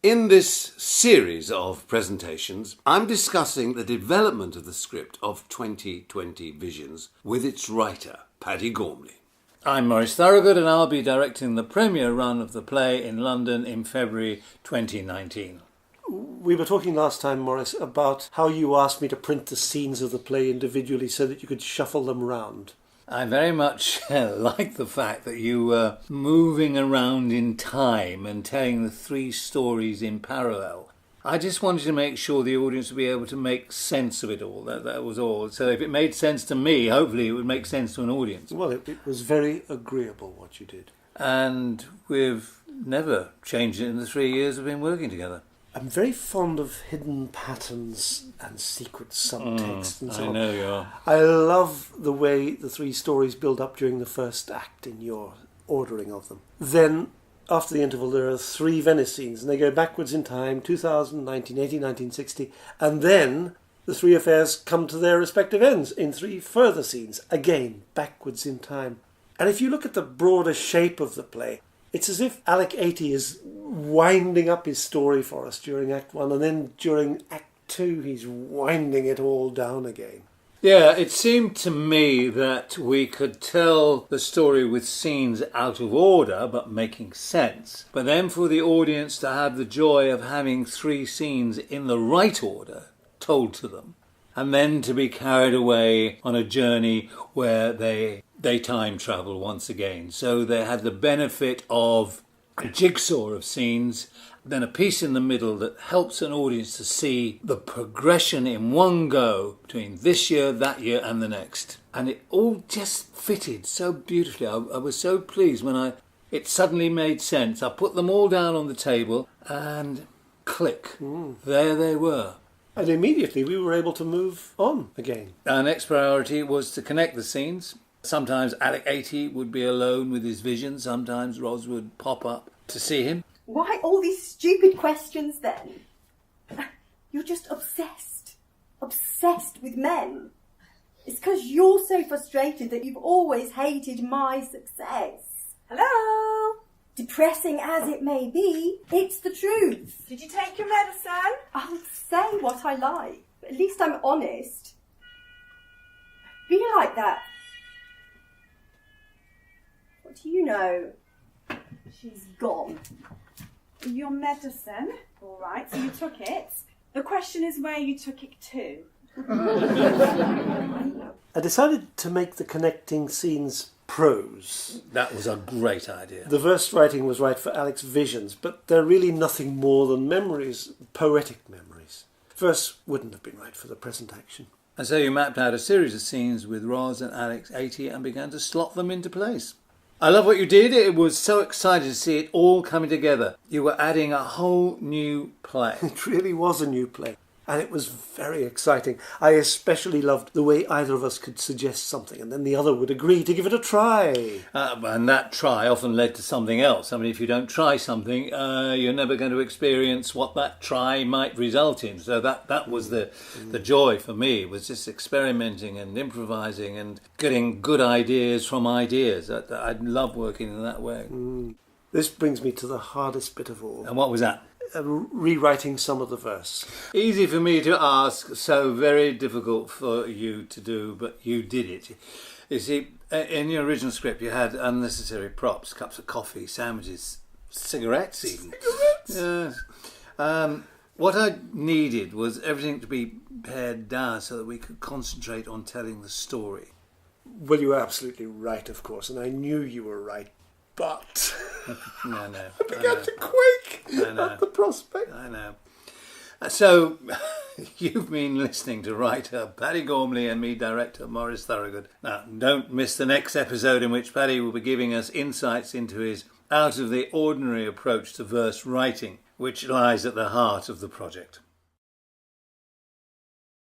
In this series of presentations, I'm discussing the development of the script of 2020 Visions with its writer, Paddy Gormley. I'm Maurice Thorogood, and I'll be directing the premiere run of the play in London in February 2019. We were talking last time, Maurice, about how you asked me to print the scenes of the play individually so that you could shuffle them round. I very much like the fact that you were moving around in time and telling the three stories in parallel. I just wanted to make sure the audience would be able to make sense of it all. That was all. So if it made sense to me, hopefully it would make sense to an audience. Well, it was very agreeable what you did. And we've never changed it in the 3 years we've been working together. I'm very fond of hidden patterns and secret subtext and so on. I know you are. I love the way the three stories build up during the first act in your ordering of them. Then, after the interval, there are three Venice scenes, and they go backwards in time, 2000, 1980, 1960, and then the three affairs come to their respective ends in three further scenes, again, backwards in time. And if you look at the broader shape of the play, it's as if Alec 80 is winding up his story for us during Act 1, and then during Act 2 he's winding it all down again. Yeah, it seemed to me that we could tell the story with scenes out of order but making sense. But then for the audience to have the joy of having three scenes in the right order told to them, and then to be carried away on a journey where they time travel once again. So they had the benefit of a jigsaw of scenes, then a piece in the middle that helps an audience to see the progression in one go between this year, that year and the next. And it all just fitted so beautifully. I was so pleased when it suddenly made sense. I put them all down on the table and click, there they were. And immediately we were able to move on again. Our next priority was to connect the scenes. Sometimes Alec 80 would be alone with his vision. Sometimes Roz would pop up to see him. Why all these stupid questions then? You're just obsessed. Obsessed with men. It's because you're so frustrated that you've always hated my success. Hello? Depressing as it may be, it's the truth. Did you take your medicine? I'll say what I like, but at least I'm honest. Be like that. What do you know? She's gone. Your medicine, all right, so you took it. The question is where you took it to. I decided to make the connecting scenes prose. That was a great idea. The verse writing was right for Alec's visions, but they're really nothing more than memories, poetic memories. Verse wouldn't have been right for the present action. And so you mapped out a series of scenes with Roz and Alex 80 and began to slot them into place. I love what you did. It was so exciting to see it all coming together. You were adding a whole new play. It really was a new play, and it was very exciting. I especially loved the way either of us could suggest something and then the other would agree to give it a try. And that try often led to something else. I mean, if you don't try something, you're never going to experience what that try might result in. So that was the joy for me, was just experimenting and improvising and getting good ideas from ideas. I love working in that way. This brings me to the hardest bit of all. And what was that? Rewriting some of the verse. Easy for me to ask, so very difficult for you to do, but you did it. You see, in your original script you had unnecessary props, cups of coffee, sandwiches, cigarettes even. Cigarettes? Yes. What I needed was everything to be pared down so that we could concentrate on telling the story. Well, you were absolutely right, of course, and I knew you were right. But No. I began to quake at the prospect. I know. So, you've been listening to writer Paddy Gormley and me, director Maurice Thorogood. Now, don't miss the next episode in which Paddy will be giving us insights into his out-of-the-ordinary approach to verse writing, which lies at the heart of the project.